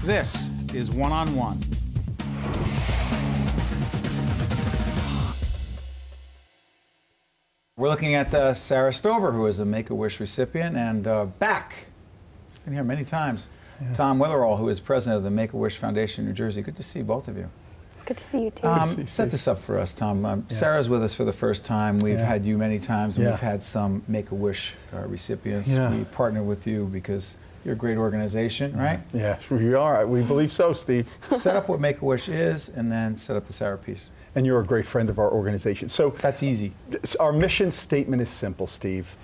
This is One on One. We're looking at Sarah Stover, who is a Make-A-Wish recipient, and back, been here many times, Tom Weatherall, who is president of the Make-A-Wish Foundation in New Jersey. Good to see both of you. Good to see you, too. Set this up for us, Tom. Sarah's with us for the first time. We've had you many times, and we've had some Make-A-Wish recipients. We partner with you because you're a great organization, right? Yeah, we are. We believe so, Steve. Set up what Make-A-Wish is, and then set up the Sarah piece. And you're a great friend of our organization. So that's easy. Our mission statement is simple, Steve.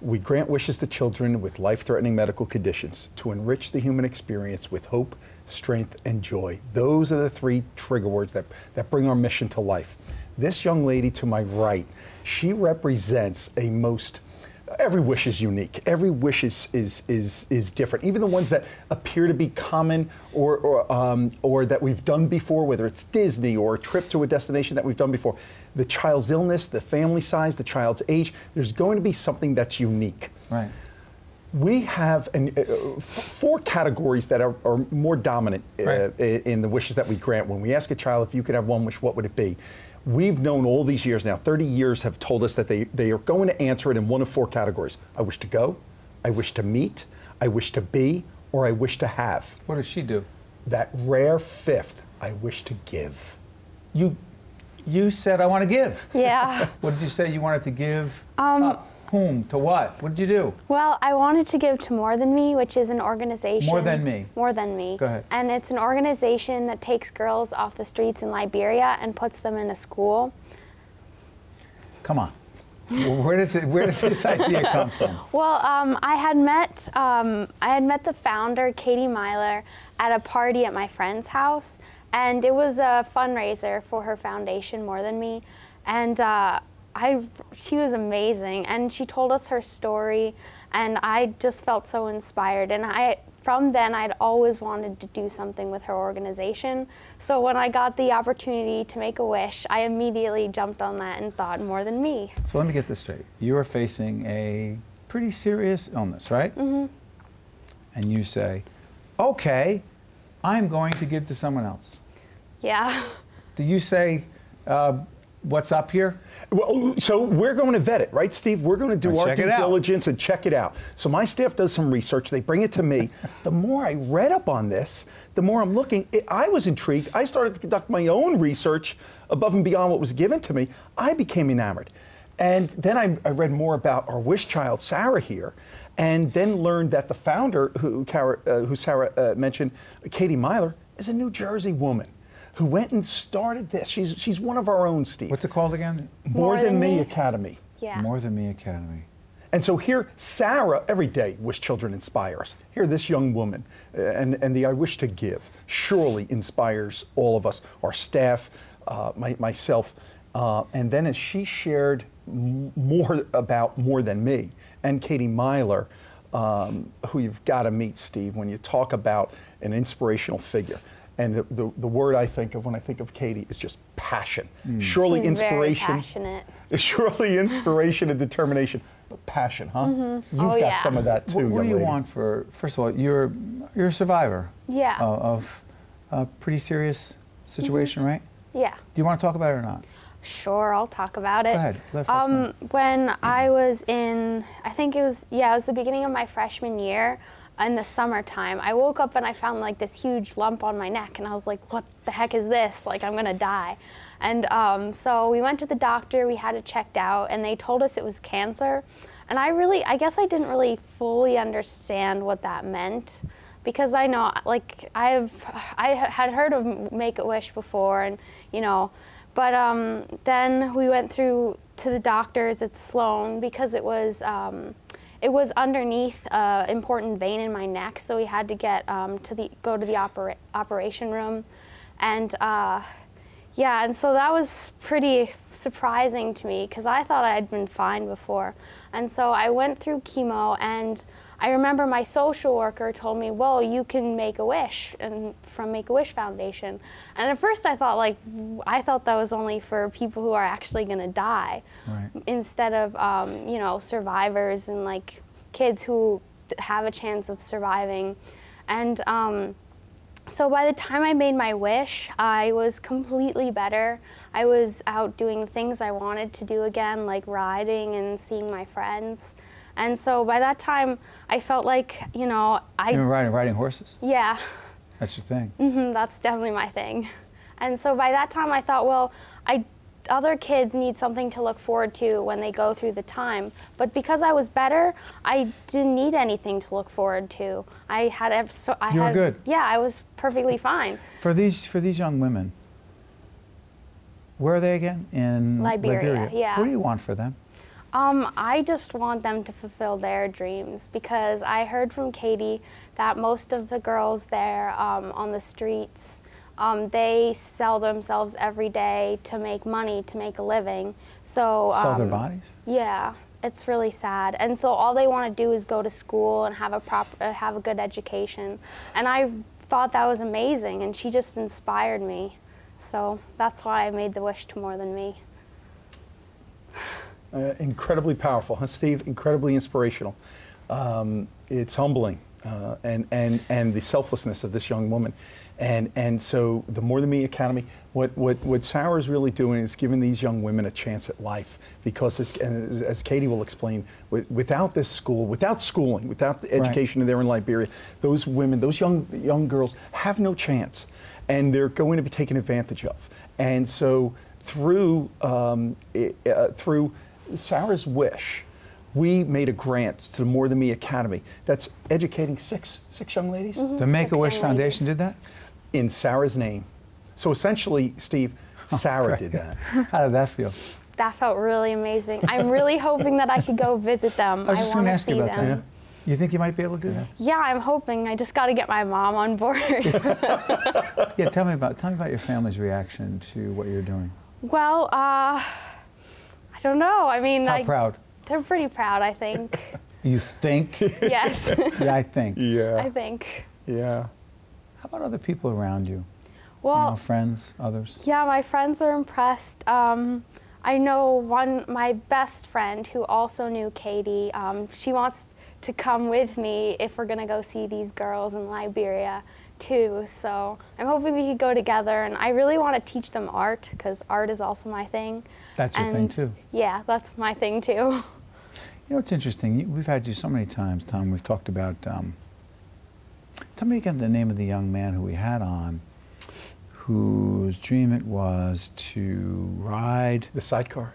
We grant wishes to children with life-threatening medical conditions to enrich the human experience with hope, strength, and joy. Those are the three trigger words that bring our mission to life. This young lady to my right, she represents a most... Every wish is unique. Every wish is different. Even the ones that appear to be common or that we've done before, whether it's Disney or a trip to a destination that we've done before. The child's illness, the family size, the child's age, there's going to be something that's unique. Right. We have four categories that are more dominant in the wishes that we grant. When we ask a child if you could have one wish, what would it be? We've known all these years now, 30 years have told us that they are going to answer it in one of four categories. I wish to go, I wish to meet, I wish to be, or I wish to have. What does she do? That rare fifth, I wish to give. You said, I want to give. Yeah. What did you say you wanted to give? Whom? To what? What did you do? Well, I wanted to give to More Than Me, which is an organization. More Than Me? More Than Me. Go ahead. And it's an organization that takes girls off the streets in Liberia and puts them in a school. Come on. Where did this idea come from? Well, I had met the founder, Katie Myler, at a party at my friend's house, and it was a fundraiser for her foundation, More Than Me, and she was amazing, and she told us her story, and I just felt so inspired. And from then, I'd always wanted to do something with her organization. So when I got the opportunity to make a wish, I immediately jumped on that and thought More Than Me. So let me get this straight. You are facing a pretty serious illness, right? Mm-hmm. And you say, okay, I'm going to give to someone else. Yeah. Do you say, what's up here? Well, so we're going to vet it, right, Steve? We're going to do our due diligence and check it out. So my staff does some research. They bring it to me. The more I read up on this, the more I'm looking. I was intrigued. I started to conduct my own research above and beyond what was given to me. I became enamored. And then I read more about our wish child, Sarah, here, and then learned that the founder, who Sarah mentioned, Katie Myler, is a New Jersey woman who went and started this. She's one of our own, Steve. What's it called again? More Than Me Academy. Yeah. More Than Me Academy. And so here, Sarah, every day, Wish Children inspires. Here, this young woman, and the I Wish to Give surely inspires all of us, our staff, myself. And then as she shared more about More Than Me, and Katie Myler, who you've got to meet, Steve, when you talk about an inspirational figure. And the word I think of when I think of Katie is just passion. Surely She's inspiration. Very passionate. Surely inspiration and determination, but passion, huh? Mm-hmm. You've got some of that too. What do you want for? First of all, you're a survivor. Yeah. Of a pretty serious situation, right? Yeah. Do you want to talk about it or not? Sure, I'll talk about it. Go ahead. Let folks know. When I was in, I think it was the beginning of my freshman year. In the summertime, I woke up and I found like this huge lump on my neck, and I was like, what the heck is this? Like, I'm gonna die. And so we went to the doctor, we had it checked out, and they told us it was cancer. And I guess I didn't really fully understand what that meant, because I know, like, I had heard of Make-A-Wish before, and but then we went through to the doctors at Sloan because it was underneath an important vein in my neck, so we had to go to the operation room, and and so that was pretty surprising to me because I thought I had been fine before, and so I went through chemo, and I remember my social worker told me, well, you can make a wish from Make-A-Wish Foundation. And at first I thought that was only for people who are actually going to die, right, instead of, survivors and like kids who have a chance of surviving. And So by the time I made my wish, I was completely better. I was out doing things I wanted to do again, like riding and seeing my friends. And so by that time, I felt like, you know, You were riding horses? Yeah. That's your thing? That's definitely my thing. And so by that time, I thought, well, other kids need something to look forward to when they go through the time. But because I was better, I didn't need anything to look forward to. You were good. Yeah, I was perfectly fine. For these young women, where are they again? In Liberia. Yeah. What do you want for them? I just want them to fulfill their dreams, because I heard from Katie that most of the girls there on the streets, they sell themselves every day to make money, to make a living. So sell their bodies? Yeah, it's really sad. And so all they want to do is go to school and have a good education. And I thought that was amazing, and she just inspired me. So that's why I made the wish to More Than Me. Incredibly powerful, huh, Steve? Incredibly inspirational. It's humbling, and the selflessness of this young woman. And so the More Than Me Academy, what Sarah's really doing is giving these young women a chance at life, because as Katie will explain, without this school, without schooling, without the education there in Liberia, those women, those young girls have no chance, and they're going to be taken advantage of. And so through Sarah's wish, we made a grant to the More Than Me Academy that's educating six young ladies. Mm-hmm. The Make-A-Wish Foundation did that? In Sarah's name. So essentially, Steve, Sarah did that. How did that feel? That felt really amazing. I'm really hoping that I could go visit them. I was just going to ask you about them. that. Yeah. You think you might be able to do that? Yeah, I'm hoping. I just got to get my mom on board. Yeah, tell me about your family's reaction to what you're doing. Well, I don't know. I mean, how proud? They're pretty proud, I think. You think? Yes. Yeah, I think. Yeah. I think. Yeah. How about other people around you? Well, you know, friends, others? Yeah, my friends are impressed. I know my best friend who also knew Katie, she wants to come with me if we're going to go see these girls in Liberia too. So I'm hoping we could go together, and I really want to teach them art, because art is also my thing. That's your thing too? Yeah, that's my thing too. You know, it's interesting. We've had you so many times, Tom. We've talked about, tell me again the name of the young man who we had on, whose dream it was to ride. The sidecar.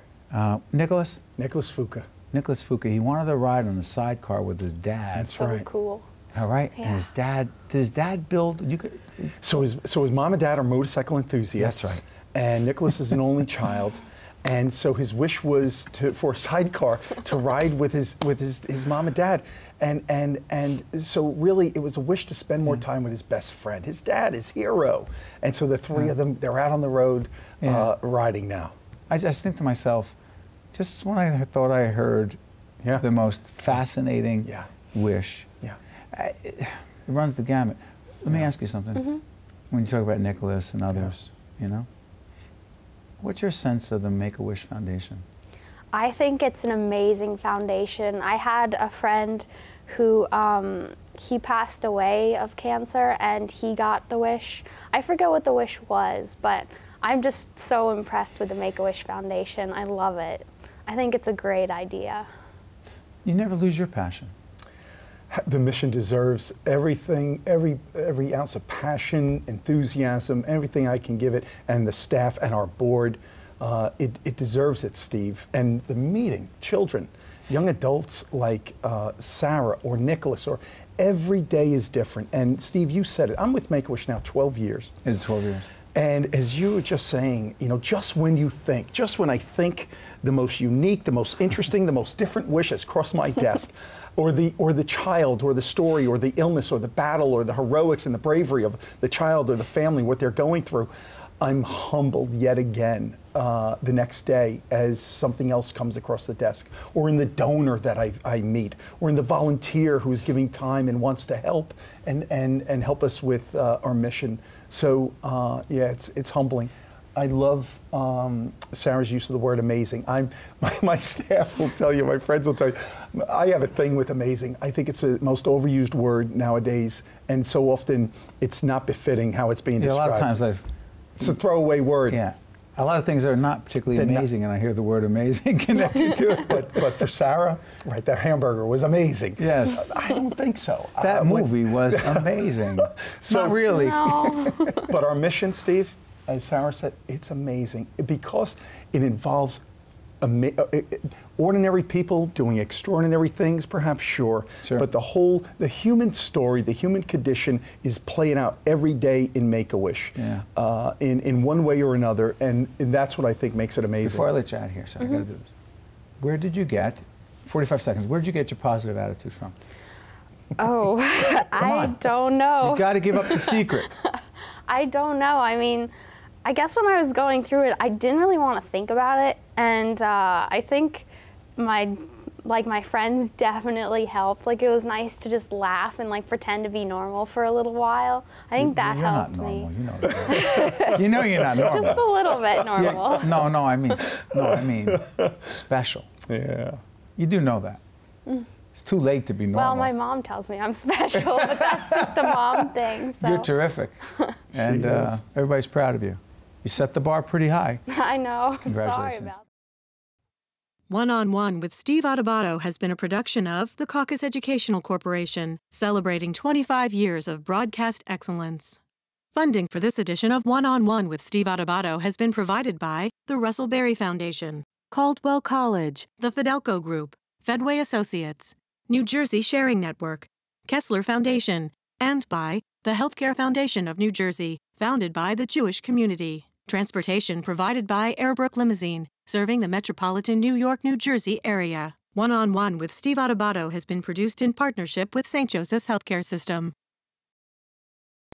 Nicholas? Nicholas Fuka. Nicholas Fuka. He wanted to ride on the sidecar with his dad. That's so right. Cool. All right. Yeah. And his dad, did his dad build? So his mom and dad are motorcycle enthusiasts. That's right. And Nicholas is an only child. And so his wish was for a sidecar to ride with his mom and dad. And so really it was a wish to spend more time with his best friend, his dad, his hero. And so the three of them, they're out on the road riding now. I just think to myself, just when I thought I heard the most fascinating wish, it runs the gamut. Let me ask you something. Mm-hmm. When you talk about Nicholas and others, you know, what's your sense of the Make-A-Wish Foundation? I think it's an amazing foundation. I had a friend who, he passed away of cancer, and he got the wish. I forget what the wish was, but I'm just so impressed with the Make-A-Wish Foundation. I love it. I think it's a great idea. You never lose your passion. The mission deserves everything, every ounce of passion, enthusiasm, everything I can give it, and the staff and our board. It deserves it, Steve. And the meeting, children, young adults like Sarah or Nicholas, or every day is different. And Steve, you said it. I'm with Make-A-Wish now 12 years. It's 12 years. And as you were just saying, you know, just when I think the most unique, the most interesting, the most different wish has crossed my desk, or the child, or the story, or the illness, or the battle, or the heroics and the bravery of the child or the family, what they're going through, I'm humbled yet again the next day as something else comes across the desk, or in the donor that I meet, or in the volunteer who's giving time and wants to help and help us with our mission. So yeah, it's humbling. I love Sarah's use of the word amazing. My staff will tell you, my friends will tell you, I have a thing with amazing. I think it's the most overused word nowadays, and so often it's not befitting how it's being described. A lot of times it's a throwaway word. Yeah. A lot of things are not particularly amazing, and I hear the word amazing connected to it. But for Sarah, right, that hamburger was amazing. Yes. I don't think so. That movie was amazing. So, not really. No. But our mission, Steve, as Sarah said, it's amazing because it involves ordinary people doing extraordinary things, perhaps, sure. But the human story, the human condition is playing out every day in Make-A-Wish, in one way or another, and that's what I think makes it amazing. Before I let you out here, sorry, I gotta do this. Where did you get, 45 seconds, where did you get your positive attitude from? Oh, I don't know. You gotta give up the secret. I don't know. I mean, I guess when I was going through it, I didn't really want to think about it, and I think my friends definitely helped. Like, it was nice to just laugh and like pretend to be normal for a little while. I think that helped me. You're not normal. You know that. You know you're not normal. Just a little bit normal. Yeah. No, I mean special. Yeah. You do know that. It's too late to be normal. Well, my mom tells me I'm special, but that's just a mom thing. So. You're terrific, and everybody's proud of you. You set the bar pretty high. I know. Congratulations. Sorry about that. One-on-One with Steve Adubato has been a production of the Caucus Educational Corporation, celebrating 25 years of broadcast excellence. Funding for this edition of One-on-One with Steve Adubato has been provided by the Russell Berry Foundation, Caldwell College, the Fidelco Group, Fedway Associates, New Jersey Sharing Network, Kessler Foundation, and by the Healthcare Foundation of New Jersey, founded by the Jewish community. Transportation provided by Airbrook Limousine, serving the metropolitan New York, New Jersey area. One-on-One with Steve Adubato has been produced in partnership with St. Joseph's Healthcare System.